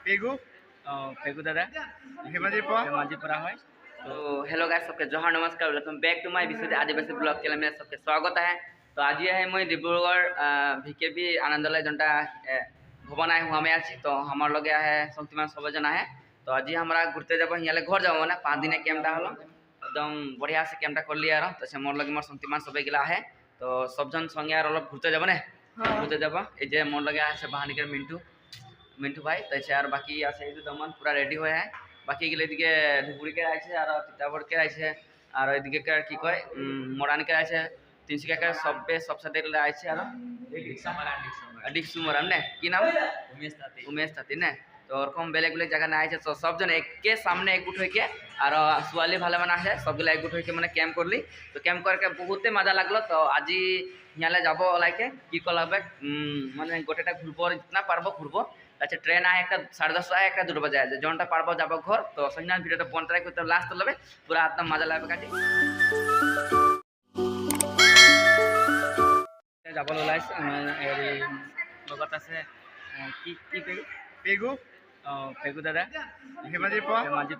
পেগু পেগু দাদা ধেমাজিৰ পৰা হয়। तो हेलो गाइस, सबके जोहार नमस्कार, वेलकम बैक टू माय विशुद्ध आदिवासी ब्लॉग चैनल में सबके स्वागत है। तो आज है मैं डिब्रुगढ़ VKB आनंदालय जनता भवन आए हुआ में आज तो हमारे लगे है शक्तिमान सब जना है। तो आज हमारा घूरते जब यहाँ घर जाओ ना 5 दिन कैम्पटा हलो एकदम बढ़िया से कैम्पटा कर लिया तो से मोर लगे मोर शक्तिमान सब गिला है। तो सब जन संगे और अलग घूरते जब ना घूरते जब ये मोर लगे है बाहानिकर मिंटू भाई तैसे और बाकी आसे दमन पूरा रेडी हुए है। बाकी गले दिके धुपुरीके आइছে আর তিতাবড়কে আইছে আর এদিকে কি কয় মোরানকে আইছে তিনশিকাকে সব সাথে আইছে আর ডিক্সু মোরান ने কি নাম उमेश ताती ने। तो ওরকম বেলেগ বেলেগ জায়গা না আইছে তো সবজন একে সামনে একগুট হইকে আর সুয়ালি ভালো মানে আছে সবগুলা একগুট হইকে মানে ক্যাম্প করলি। তো ক্যাম্প করকে বহুতে মজা লাগলো। তো আজি ইয়ালে যাব লাইকে কি করলাবে মানে গোটেটা ঘুরবো जितना পারবো ঘুরবো। अच्छा ट्रेन आए एक 10:30 आए एक 2 बजे आए जोनटा पारबो जाबो घर। तो संज्ञान भिडियो तो बंद राखो तो लास्ट लबे पूरा एकदम मजा लागबे काटी जाबो लाइस एरी লগত আছে কি পেগু পেগু দাদা ধেমাজিৰ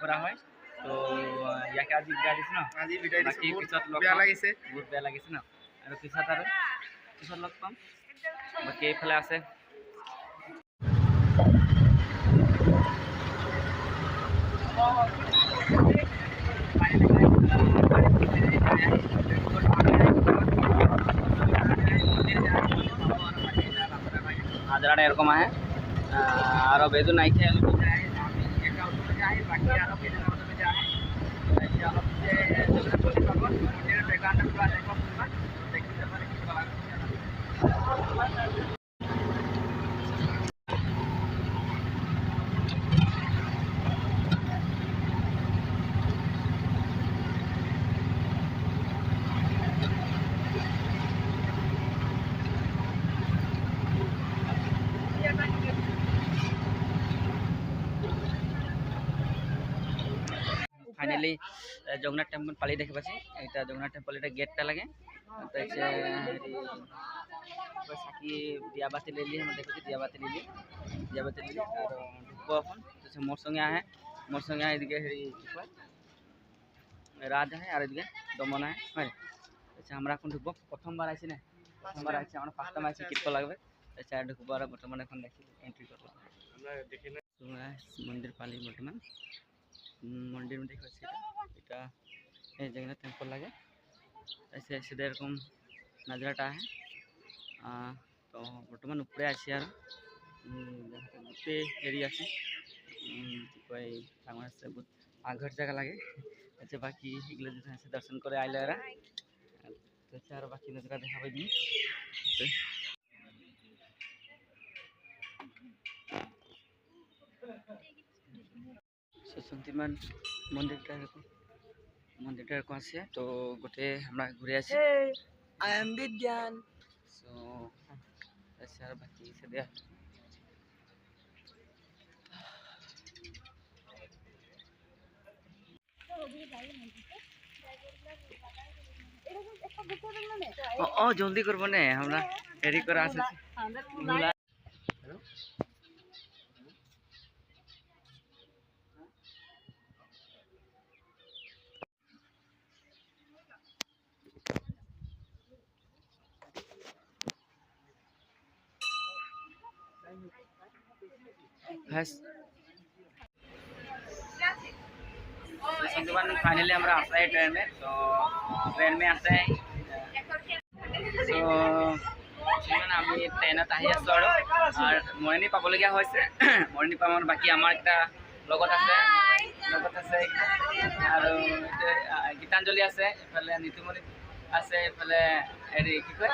পৰা হয়। তো ইয়াকে আজি বিদায় দিছ ন আজি বিদায় দিছ বাকি পিছত লগ বেয়া লাগিছে বহুত বেয়া লাগিছে ন আৰু পিছত লগ পাম। বাকি এইফালে আছে হাজারা এরকম আহে আর বেদু নাইছে फाइनली जगन्नाथ टेम्पल पाली देखे पासी এটা जगन्नाथ टेम्पल এটা गेटটা লাগে তাইছে সাকি দিয়াবাতি লেলি हम देखो दियाबाती लेली और ढुकबो अपन तसे मोर संगे आए एदिके हेरी राज है और एदिके दमन है হয় तसे আমরা এখন ঢুকবো প্রথমবার আইছি না প্রথমবার আইছি আমরা ফার্স্ট টাইম আইছি কিরকম লাগবে तसे ঢুকবো আর বর্তমানে এখন দেখি এন্ট্রি করব আমরা দেখি না मंदिर पाली বর্তমান मंदिर में देखो এটা এই जगन्नाथ टेम्पल लगे ऐसे सीधे एरकम नजराटा है। तो बर्तमान ऊपरे आছি আর গোটে এরি আছে কই আমার সে বহুত আঘর জায়গা লাগে আচ্ছা বাকি এগুলো যদি আছে দর্শন করে আইলে এরা তো চার বাকি নজরা দেখাবে দিন শক্তিমান মন্দিরটা এরকম আছে। তো গোটে আমরা ঘুরে আছি আই এম বিজ্ঞান সো আর বাকি সে দেয়া জলদি করবো না আমরা দেরি করে আসছি। फाइनली हमारा आता है ट्रेन में। तो ट्रेन में आता है तो আমি ট্রেনত আহি আছো আর মৰণি পাবলগীয়া হৈছে মৰণি পাম আৰু বাকি আমাৰ এটা লগত আছে আৰু গীতাঞ্জলি আছে এফালে নীতিমণি আছে এফালে হেৰি কি কয়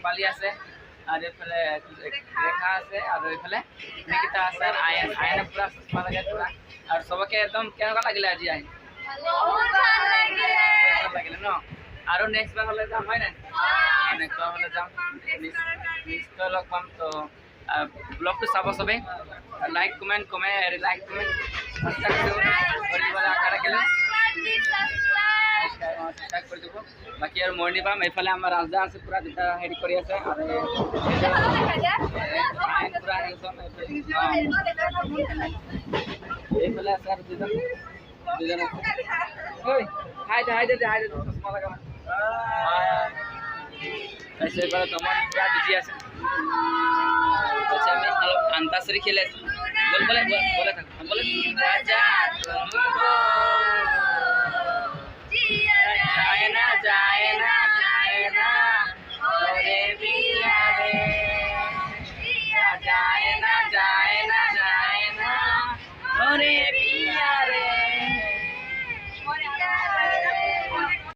পালি আছে আর এফালে রেখা আছে আর এফালে নিকিতা আছে আর আয়ন পুরা চশমা লাগে পুরা আর সবকে একদম কেনেকুৱা লাগিলে আজি আহি লাগিলে ন আৰু নেক্সট বার হলে যাম হয় না নেক্সট বার হলে যাম নিশ্চয় লগ পাম। তো ব্লগটো চাব সবে লাইক কমেন্ট আশা রাখিলে कर देव बाकी और मरनी पाम एफाले आम राजदा आसे पूरा जेटा हेड करी आसे এইফালে আছে আৰু দুজন আছে ঐ হাই দে চশমা লগা তাৰপিছত এইফালে তমন পুৰা বিজি আছে তাৰপিছত আমি অলপ আন্তাক্ষৰী খেলি আছোঁ বলে থাকোঁ বলে ৰাজা